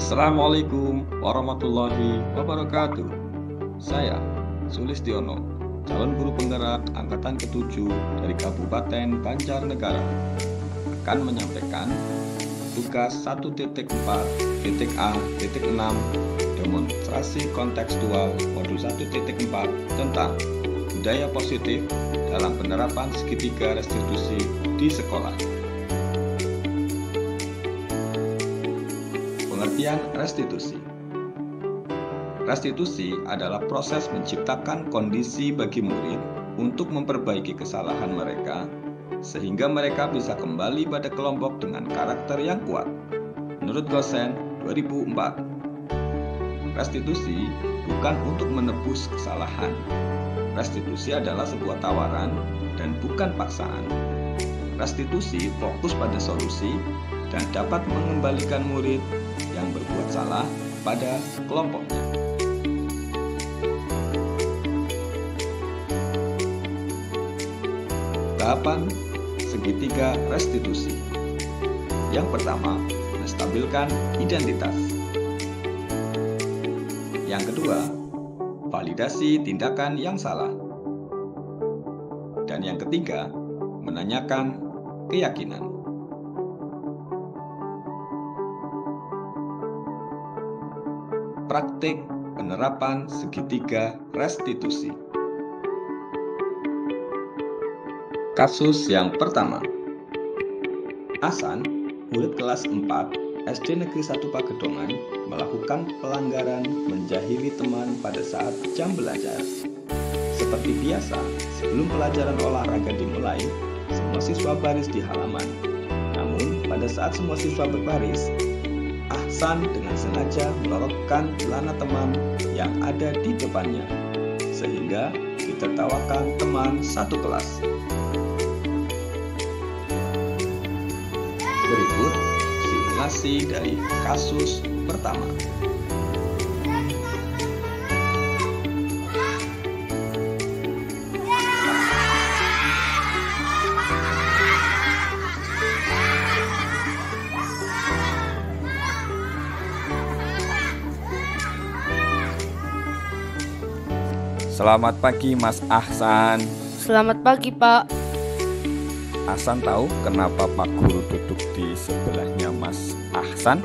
Assalamualaikum warahmatullahi wabarakatuh. Saya Sulistiono, calon guru penggerak angkatan ke-7 dari Kabupaten Banjarnegara, akan menyampaikan tugas 1.4.A.6 demonstrasi kontekstual modul 1.4 tentang budaya positif dalam penerapan segitiga restitusi di sekolah. Pengertian restitusi. Restitusi adalah proses menciptakan kondisi bagi murid untuk memperbaiki kesalahan mereka sehingga mereka bisa kembali pada kelompok dengan karakter yang kuat. Menurut Gosen 2004, restitusi bukan untuk menebus kesalahan. Restitusi adalah sebuah tawaran dan bukan paksaan. Restitusi fokus pada solusi dan dapat mengembalikan murid yang berbuat salah pada kelompoknya. Tahapan segitiga restitusi. Yang pertama, menstabilkan identitas. Yang kedua, validasi tindakan yang salah. Dan yang ketiga, menanyakan keyakinan. Praktik penerapan segitiga restitusi. Kasus yang pertama, Ahsan, murid kelas 4 SD Negeri 1 Pagedongan, melakukan pelanggaran menjahili teman pada saat jam belajar. Seperti biasa, sebelum pelajaran olahraga dimulai, semua siswa baris di halaman. Namun, pada saat semua siswa berbaris, Ahsan dengan sengaja melorotkan celana teman yang ada di depannya, sehingga ditertawakan teman satu kelas. Berikut simulasi dari kasus pertama. Selamat pagi Mas Ahsan. Selamat pagi Pak. Ahsan tahu kenapa Pak Guru duduk di sebelahnya Mas Ahsan?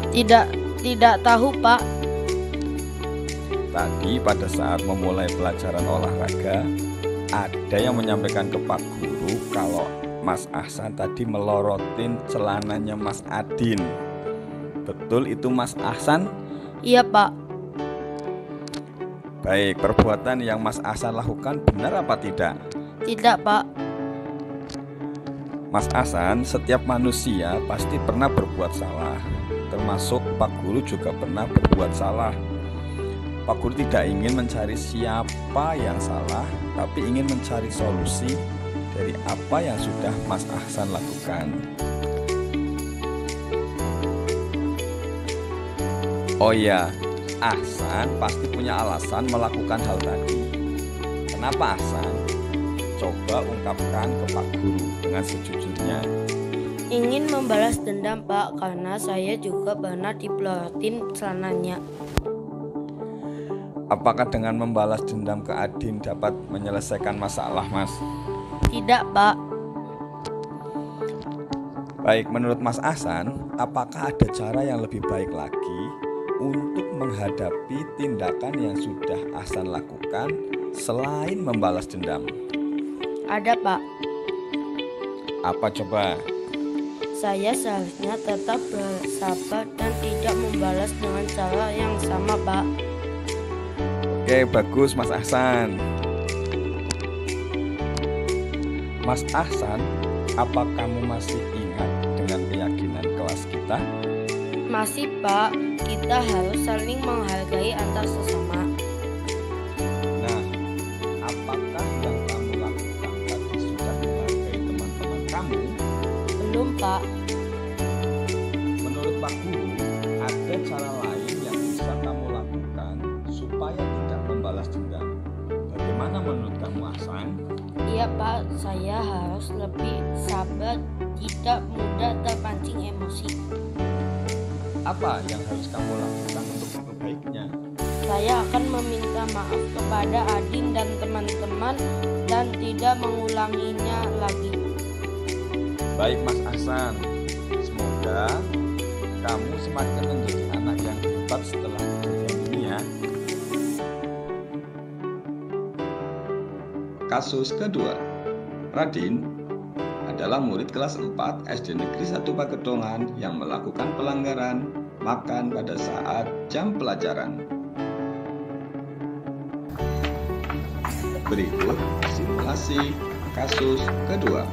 Tidak tahu Pak. Tadi pada saat memulai pelajaran olahraga, ada yang menyampaikan ke Pak Guru kalau Mas Ahsan tadi melorotin celananya Mas Adin. Betul itu Mas Ahsan? Iya Pak. Baik, perbuatan yang Mas Ahsan lakukan benar apa tidak? Tidak Pak. Mas Ahsan, setiap manusia pasti pernah berbuat salah. Termasuk Pak Guru juga pernah berbuat salah. Pak Guru tidak ingin mencari siapa yang salah, tapi ingin mencari solusi dari apa yang sudah Mas Ahsan lakukan. Oh ya, Ahsan pasti punya alasan melakukan hal tadi. Kenapa Ahsan? Coba ungkapkan ke Pak Guru dengan sejujurnya. Ingin membalas dendam Pak, karena saya juga pernah dipelorotin celananya. Apakah dengan membalas dendam ke Adin dapat menyelesaikan masalah, Mas? Tidak Pak. Baik, menurut Mas Ahsan, apakah ada cara yang lebih baik lagi untuk menghadapi tindakan yang sudah Ahsan lakukan selain membalas dendam? Ada Pak. Apa coba? Saya seharusnya tetap bersabar dan tidak membalas dengan cara yang sama Pak. Oke, bagus Mas Ahsan. Mas Ahsan, apa kamu masih ingat dengan keyakinan kelas kita? Masih Pak, kita harus saling menghargai antar sesama. Nah, apakah yang kamu lakukan tadi sudah menghargai teman-teman kamu? Belum Pak. Menurut Pak Guru, ada cara lain yang bisa kamu lakukan supaya tidak membalas dendam. Bagaimana menurut kamu, Ahsan? Iya Pak, saya harus lebih sabar, tidak mudah terpancing emosi. Apa yang harus kamu lakukan untuk memperbaikinya? Saya akan meminta maaf kepada Adin dan teman-teman dan tidak mengulanginya lagi. Baik Mas Ahsan, semoga kamu semakin menjadi anak yang hebat setelah kejadian ini ya. Kasus kedua, Radin adalah murid kelas 4 SD Negeri 1 Pagedongan yang melakukan pelanggaran makan pada saat jam pelajaran. Berikut simulasi kasus kedua.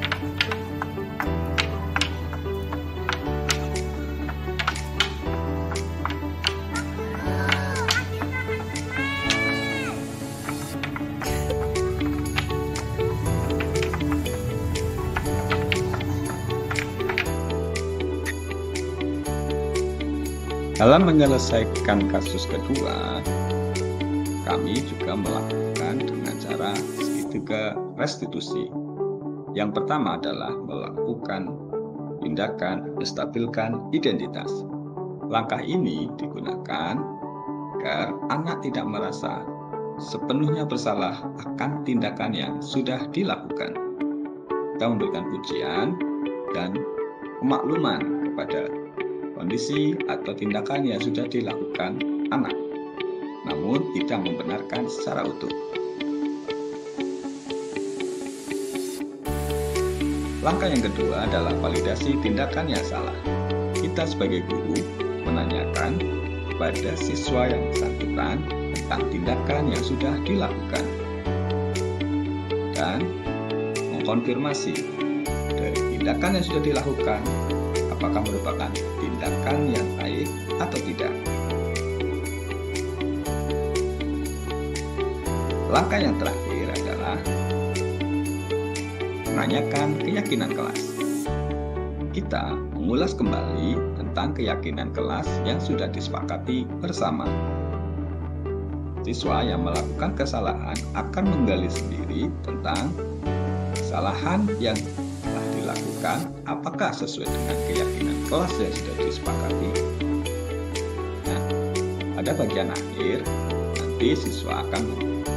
Dalam menyelesaikan kasus kedua, kami juga melakukan dengan cara segitiga restitusi. Yang pertama adalah melakukan tindakan menstabilkan identitas. Langkah ini digunakan agar anak tidak merasa sepenuhnya bersalah akan tindakan yang sudah dilakukan. Kita memberikan pujian dan pemakluman kepada kondisi atau tindakan yang sudah dilakukan anak, namun tidak membenarkan secara utuh. Langkah yang kedua adalah validasi tindakan yang salah. Kita sebagai guru menanyakan kepada siswa yang bersangkutan tentang tindakan yang sudah dilakukan dan mengkonfirmasi dari tindakan yang sudah dilakukan apakah merupakan tindakan yang baik atau tidak. Langkah yang terakhir adalah menanyakan keyakinan kelas. Kita mengulas kembali tentang keyakinan kelas yang sudah disepakati bersama. Siswa yang melakukan kesalahan akan menggali sendiri tentang kesalahan yang telah dilakukan apakah sesuai dengan keyakinan kelas yang sudah disepakati. Nah, pada bagian akhir nanti siswa akan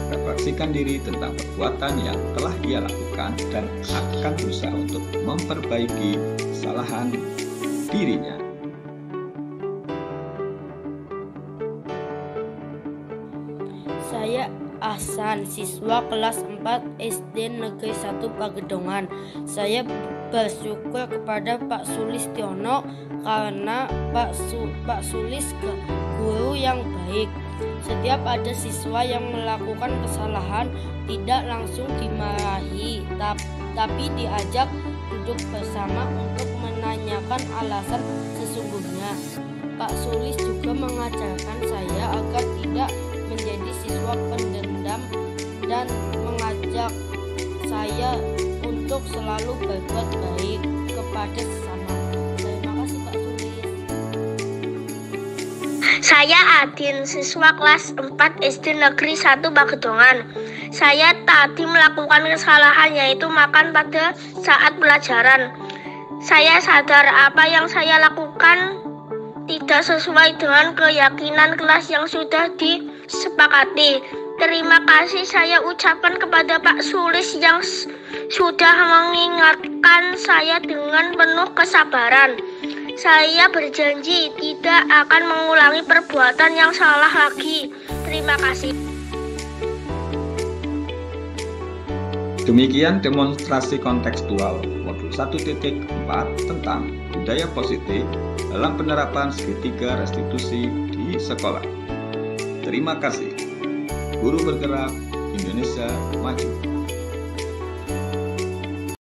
merefleksikan diri tentang perbuatan yang telah ia lakukan dan akan berusaha untuk memperbaiki kesalahan dirinya. Saya Ahsan, siswa kelas 4 SD Negeri 1 Pagedongan. Saya bersyukur kepada Pak Sulistiono karena Pak Sulis guru yang baik. Setiap ada siswa yang melakukan kesalahan tidak langsung dimarahi, tapi diajak duduk bersama untuk menanyakan alasan sesungguhnya. Pak Sulis juga mengajarkan saya agar tidak menjadi siswa pendendam dan mengajak saya untuk selalu berbuat baik kepada sesama. Terima kasih Pak Sulis. Saya Adin, siswa kelas 4 SD Negeri 1 Pagedongan. Saya tadi melakukan kesalahan yaitu makan pada saat pelajaran. Saya sadar apa yang saya lakukan tidak sesuai dengan keyakinan kelas yang sudah disepakati. Terima kasih saya ucapkan kepada Pak Sulis yang sudah mengingatkan saya dengan penuh kesabaran. Saya berjanji tidak akan mengulangi perbuatan yang salah lagi. Terima kasih. Demikian demonstrasi kontekstual modul 1.4 tentang budaya positif dalam penerapan segitiga restitusi di sekolah. Terima kasih. Guru bergerak, Indonesia maju.